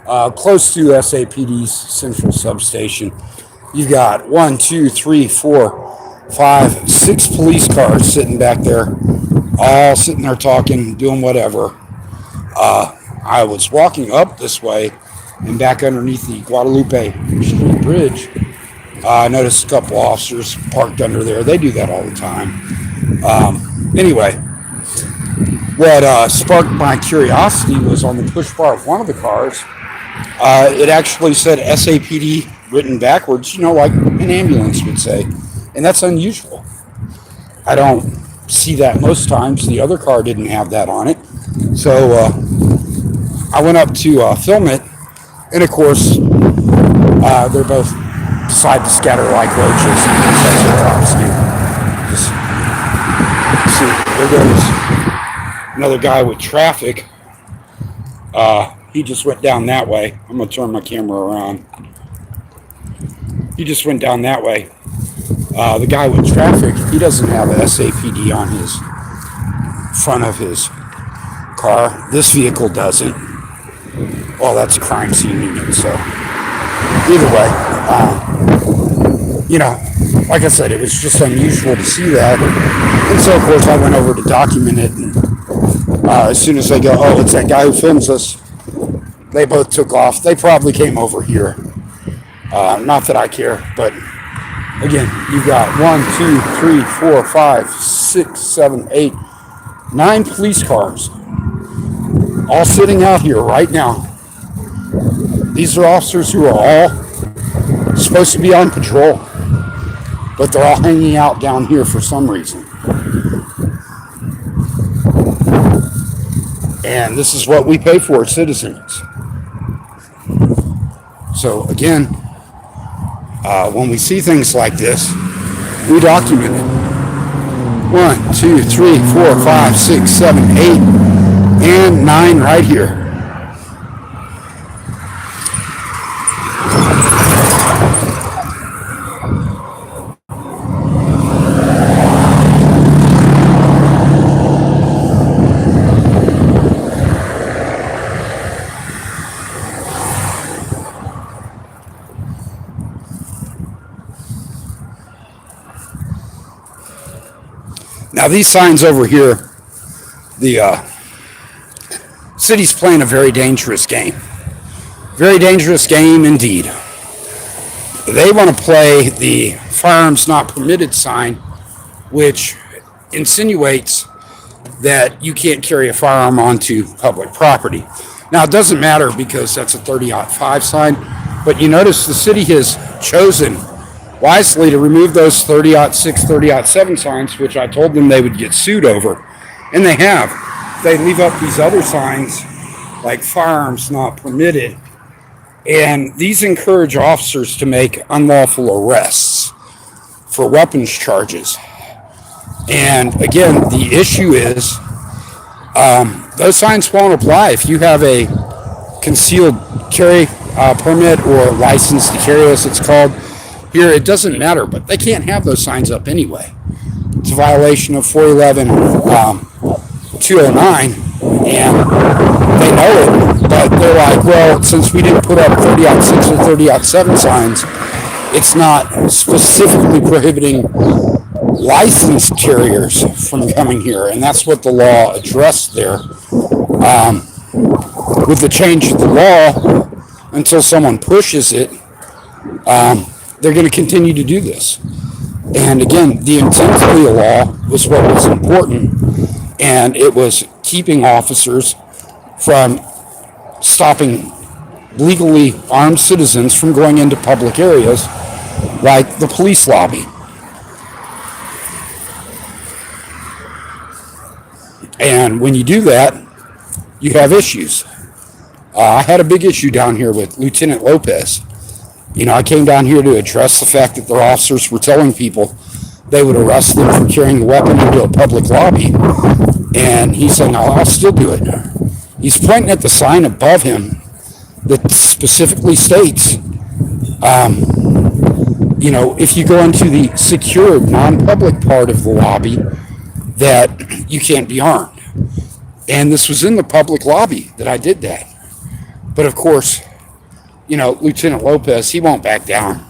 close to SAPD's central substation. You got 6 police cars sitting back there, all sitting there talking, doing whatever. I was walking up this way and back underneath the Guadalupe Street Bridge. I noticed a couple officers parked under there. They do that all the time. Anyway, what sparked my curiosity was on the push bar of one of the cars. It actually said SAPD written backwards, like an ambulance would say. And that's unusual. I don't see that most times. The other car didn't have that on it. So I went up to film it. And of course, they're both decide to scatter like roaches. That's what cops do. Just see, there goes another guy with traffic. He just went down that way. I'm going to turn my camera around. He just went down that way. The guy with traffic, he doesn't have a SAPD on his front of his car. This vehicle doesn't. Well, that's a crime scene unit, so either way, like I said, it was just unusual to see that. And so, of course, I went over to document it. And as soon as they go, oh, it's that guy who films us, they both took off. They probably came over here. Not that I care, but again, you've got 9 police cars all sitting out here right now. These are officers who are all supposed to be on patrol, but they're all hanging out down here for some reason. And this is what we pay for, citizens. So again, when we see things like this, we document it. 1, 2, 3, 4, 5, 6, 7, 8, and 9 right here. Now these signs over here, the city's playing a very dangerous game. Very dangerous game indeed. They want to play the firearms not permitted sign, which insinuates that you can't carry a firearm onto public property. Now it doesn't matter because that's a 30-05 sign, but you notice the city has chosen wisely to remove those 30-06, 30-07 signs, which I told them they would get sued over. And they have. They leave up these other signs like firearms not permitted. And these encourage officers to make unlawful arrests for weapons charges. And again, the issue is those signs won't apply if you have a concealed carry permit or license to carry, as it's called. Here, it doesn't matter, but they can't have those signs up anyway. It's a violation of 411 209, and they know it, but they're like, well, since we didn't put up 30-06 or 30-07 signs, it's not specifically prohibiting licensed carriers from coming here, and that's what the law addressed there. With the change of the law, until someone pushes it, they're going to continue to do this. And again, the intent of the law was what was important, and it was keeping officers from stopping legally armed citizens from going into public areas like the police lobby. And when you do that, you have issues. I had a big issue down here with Lieutenant Lopez. I came down here to address the fact that their officers were telling people they would arrest them for carrying a weapon into a public lobby. And he's saying, I'll still do it. He's pointing at the sign above him that specifically states, if you go into the secured, non-public part of the lobby, that you can't be armed. And this was in the public lobby that I did that. But of course, Lieutenant Lopez, he won't back down.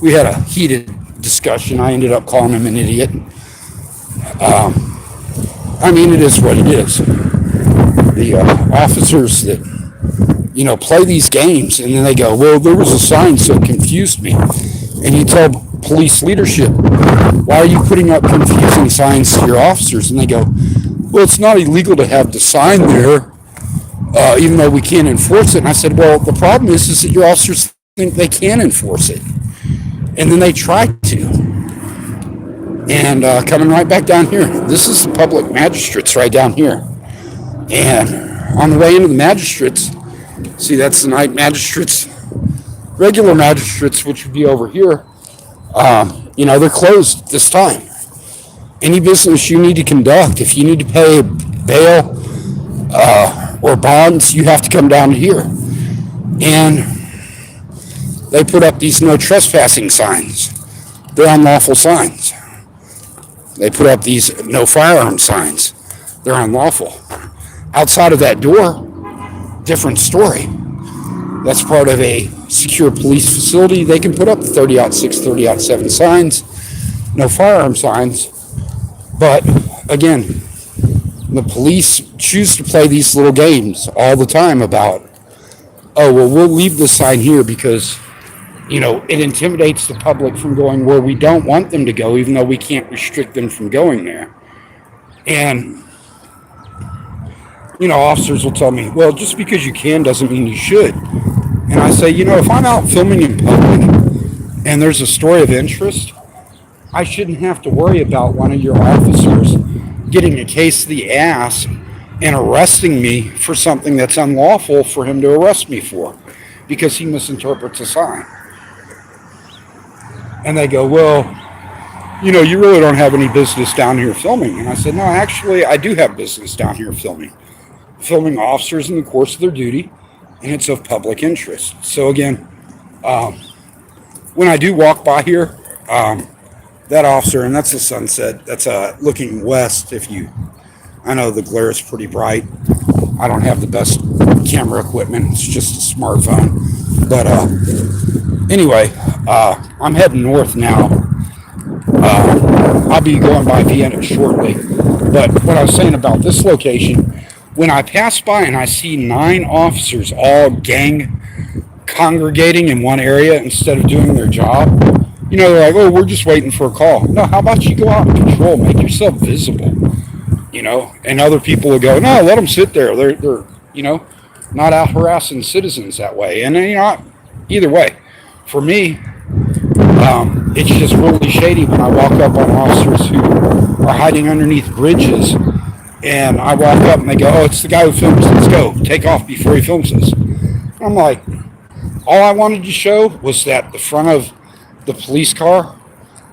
We had a heated discussion. I ended up calling him an idiot. I mean, it is what it is. The officers that, play these games and then they go, well, there was a sign, so it confused me. And you tell police leadership, why are you putting up confusing signs to your officers? And they go, well, it's not illegal to have the sign there, even though we can't enforce it. And I said, well, the problem is that your officers think they can enforce it. And then they try to. And coming right back down here, this is the public magistrates right down here. And on the way into the magistrates, see, that's the night magistrates, regular magistrates, which would be over here. They're closed this time. Any business you need to conduct, if you need to pay bail or bonds, you have to come down here. And they put up these no trespassing signs. They're unlawful signs. They put up these no firearm signs. They're unlawful. Outside of that door, different story. That's part of a secure police facility. They can put up the 30-06, 30-7 signs, no firearm signs. But again, the police choose to play these little games all the time about, oh, well, we'll leave this sign here because, it intimidates the public from going where we don't want them to go, even though we can't restrict them from going there. And, officers will tell me, well, just because you can doesn't mean you should. And I say, if I'm out filming in public and there's a story of interest, I shouldn't have to worry about one of your officers getting a case of the ass and arresting me for something that's unlawful for him to arrest me for because he misinterprets a sign. And they go, well, you really don't have any business down here filming. And I said, no, actually, I do have business down here filming officers in the course of their duty, and it's of public interest. So again, when I do walk by here, that officer, and that's the sunset, that's looking west. I know the glare is pretty bright. I don't have the best camera equipment. It's just a smartphone. But anyway, I'm heading north now. I'll be going by Vienna shortly. But what I was saying about this location, when I pass by and I see 9 officers all gang congregating in one area instead of doing their job, they're like, oh, we're just waiting for a call. No, how about you go out and patrol, make yourself visible, and other people will go, no, let them sit there. They're not out harassing citizens that way. And either way, for me, it's just really shady when I walk up on officers who are hiding underneath bridges, and I walk up and they go, oh, it's the guy who films. Let's go. Take off before he films us. I'm like, all I wanted to show was that the front of the police car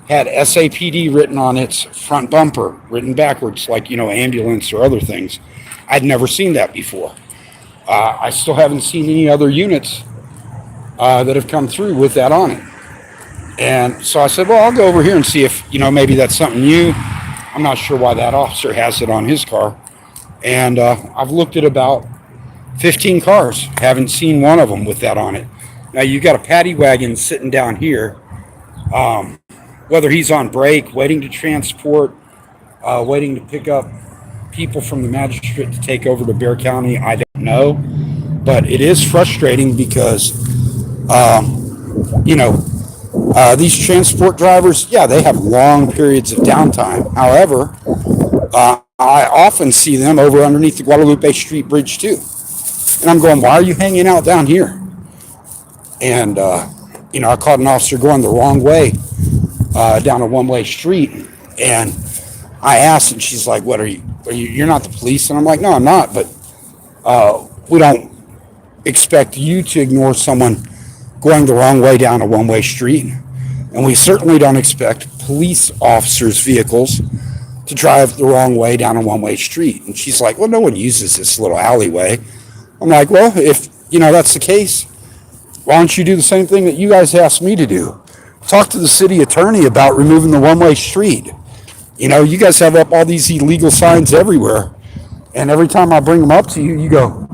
had SAPD written on its front bumper, written backwards, like, ambulance or other things. I'd never seen that before. I still haven't seen any other units that have come through with that on it. And so I said, well, I'll go over here and see if, maybe that's something new. I'm not sure why that officer has it on his car. And I've looked at about 15 cars. Haven't seen one of them with that on it. Now, you got a paddy wagon sitting down here. Whether he's on break, waiting to transport, waiting to pick up people from the magistrate to take over to Bexar County, I don't know. But it is frustrating because, these transport drivers, yeah, they have long periods of downtime. However, I often see them over underneath the Guadalupe Street Bridge too. And I'm going, why are you hanging out down here? And, I caught an officer going the wrong way down a one-way street. And I asked, and she's like, what are you, you're not the police? And I'm like, no, I'm not. But we don't expect you to ignore someone going the wrong way down a one-way street. And we certainly don't expect police officers' vehicles to drive the wrong way down a one-way street. And she's like, well, no one uses this little alleyway. I'm like, well, if, that's the case, why don't you do the same thing that you guys asked me to do? Talk to the city attorney about removing the one-way street. You guys have up all these illegal signs everywhere. And every time I bring them up to you, you go,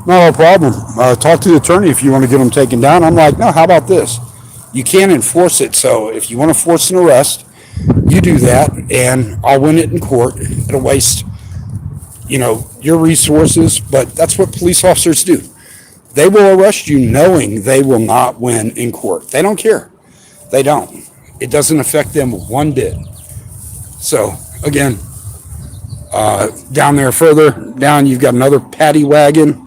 No problem. Talk to the attorney if you want to get them taken down. I'm like, no, how about this? You can't enforce it. So if you want to force an arrest, you do that, and I'll win it in court. It'll waste, your resources, but that's what police officers do. They will arrest you knowing they will not win in court. They don't care. They don't. It doesn't affect them one bit. So again, down there further down, you've got another paddy wagon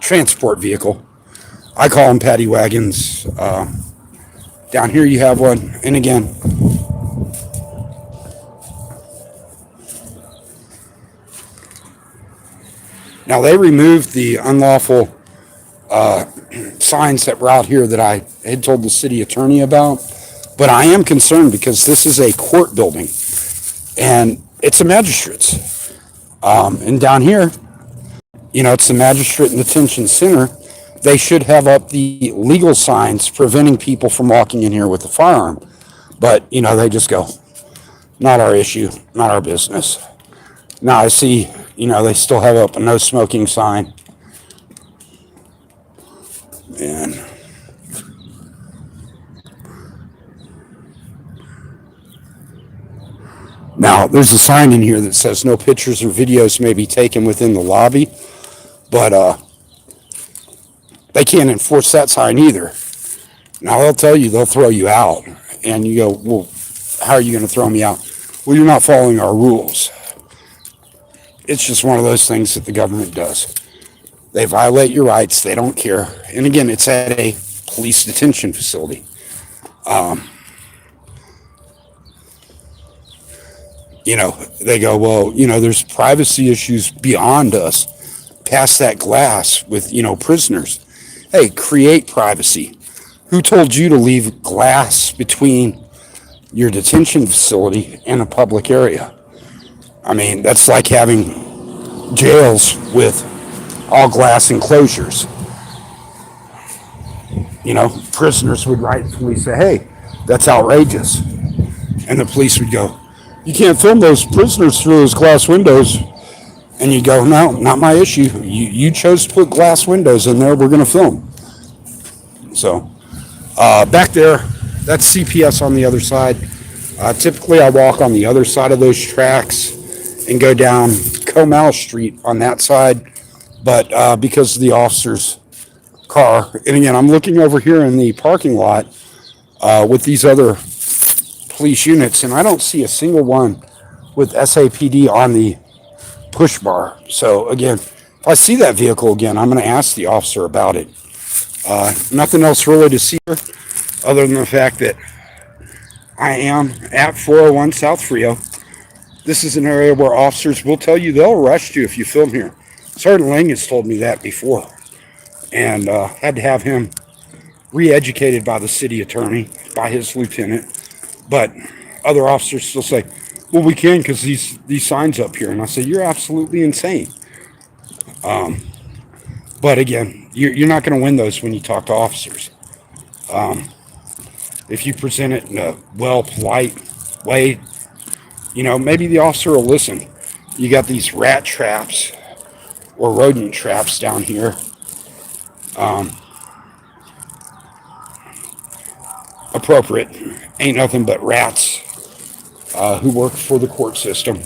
transport vehicle. I call them paddy wagons. Down here you have one, and again, now they removed the unlawful signs that were out here that I had told the city attorney about, but I am concerned because this is a court building and it's a magistrate's. And down here, it's the magistrate and detention center. They should have up the legal signs preventing people from walking in here with a firearm. But, they just go, not our issue, not our business. Now I see, they still have up a no smoking sign. And now there's a sign in here that says no pictures or videos may be taken within the lobby, but they can't enforce that sign either. Now they'll tell you they'll throw you out, and you go, well, how are you going to throw me out? Well, you're not following our rules. It's just one of those things that the government does. They violate your rights. They don't care. And again, it's at a police detention facility. They go, well, there's privacy issues beyond us, past that glass with, prisoners. Hey, create privacy. Who told you to leave glass between your detention facility and a public area? I mean, that's like having jails with all glass enclosures. Prisoners would rightfully say, hey, that's outrageous. And the police would go, you can't film those prisoners through those glass windows. And you go, no, not my issue. You chose to put glass windows in there. We're going to film. So back there, that's CPS on the other side. Typically, I walk on the other side of those tracks and go down Comal Street on that side. But because of the officer's car, and again, I'm looking over here in the parking lot with these other police units, and I don't see a single one with SAPD on the push bar. So again, if I see that vehicle again, I'm going to ask the officer about it. Nothing else really to see here other than the fact that I am at 401 South Frio. This is an area where officers will tell you they'll arrest you if you film here. Sergeant Lang has told me that before, and had to have him re-educated by the city attorney, by his lieutenant. But other officers still say, well, we can because these signs up here. And I say, you're absolutely insane. But again, you're not going to win those when you talk to officers. If you present it in a polite way, maybe the officer will listen. You got these rat traps or rodent traps down here. Appropriate. Ain't nothing but rats who work for the court system.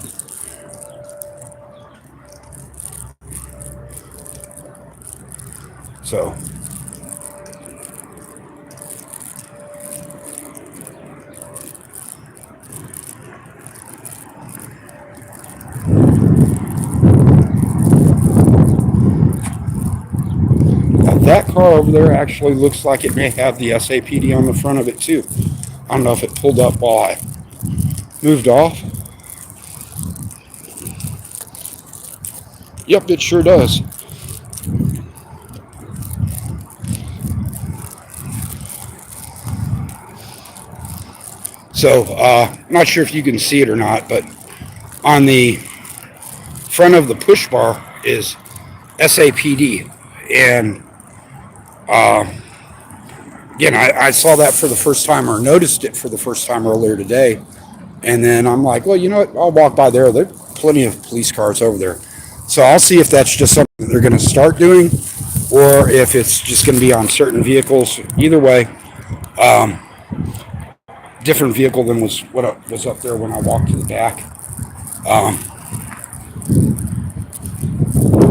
So that car over there actually looks like it may have the SAPD on the front of it too. I don't know if it pulled up while I moved off. Yep, it sure does. So, not sure if you can see it or not, but on the front of the push bar is SAPD. And again, I saw that for the first time, or noticed it for the first time earlier today. And then I'm like, well, you know what? I'll walk by there. There's plenty of police cars over there. So I'll see if that's just something that they're going to start doing, or if it's just going to be on certain vehicles. Either way, different vehicle than was what was up there when I walked to the back.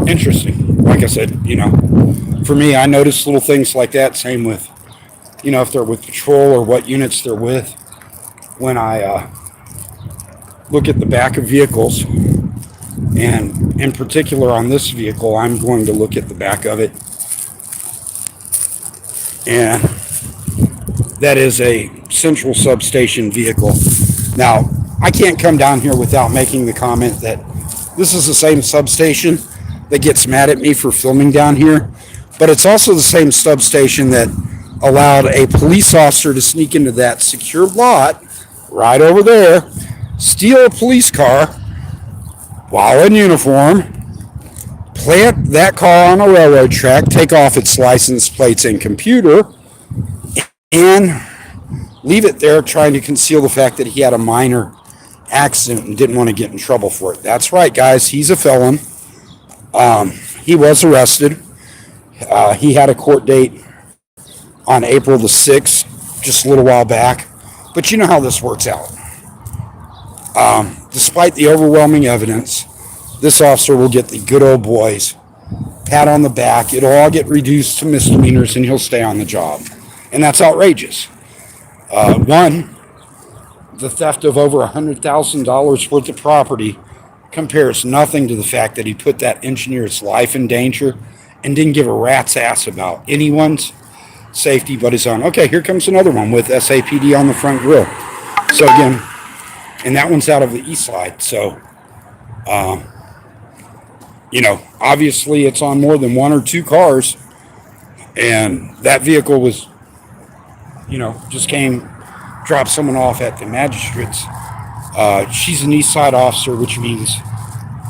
Interesting. Like I said, for me, I notice little things like that. Same with, if they're with patrol or what units they're with. When I look at the back of vehicles, and in particular on this vehicle, I'm going to look at the back of it. And that is a central substation vehicle. Now, I can't come down here without making the comment that this is the same substation that gets mad at me for filming down here, but it's also the same substation that allowed a police officer to sneak into that secured lot right over there, steal a police car while in uniform, plant that car on a railroad track, take off its license plates and computer, and leave it there trying to conceal the fact that he had a minor accident and didn't want to get in trouble for it. That's right, guys. He's a felon. He was arrested. He had a court date on April the 6th, just a little while back. But you know how this works out. Despite the overwhelming evidence, this officer will get the good old boys pat on the back. It'll all get reduced to misdemeanors, and he'll stay on the job. And that's outrageous. One, the theft of over $100,000 worth of property compares nothing to the fact that he put that engineer's life in danger and didn't give a rat's ass about anyone's safety but his own. Okay, here comes another one with Sapd on the front grill. So again, and that one's out of the east side. So, obviously it's on more than one or two cars. And that vehicle was, just dropped someone off at the magistrate's. She's an east side officer, which means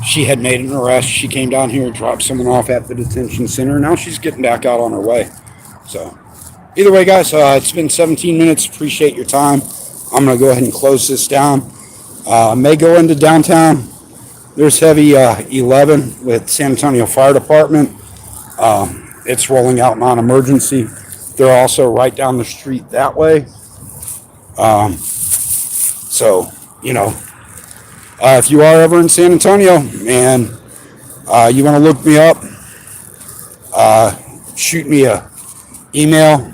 she had made an arrest. She came down here and dropped someone off at the detention center. Now she's getting back out on her way. So either way, guys, it's been 17 minutes. Appreciate your time. I'm going to go ahead and close this down. May go into downtown. There's heavy 11 with San Antonio Fire Department. It's rolling out non-emergency. They're also right down the street that way. If you are ever in San Antonio and you want to look me up, shoot me a email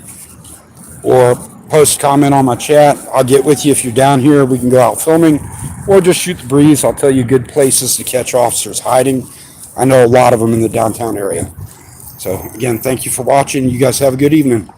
or post comment on my chat. I'll get with you if you're down here. We can go out filming or just shoot the breeze. I'll tell you good places to catch officers hiding. I know a lot of them in the downtown area. So again, thank you for watching. You guys have a good evening.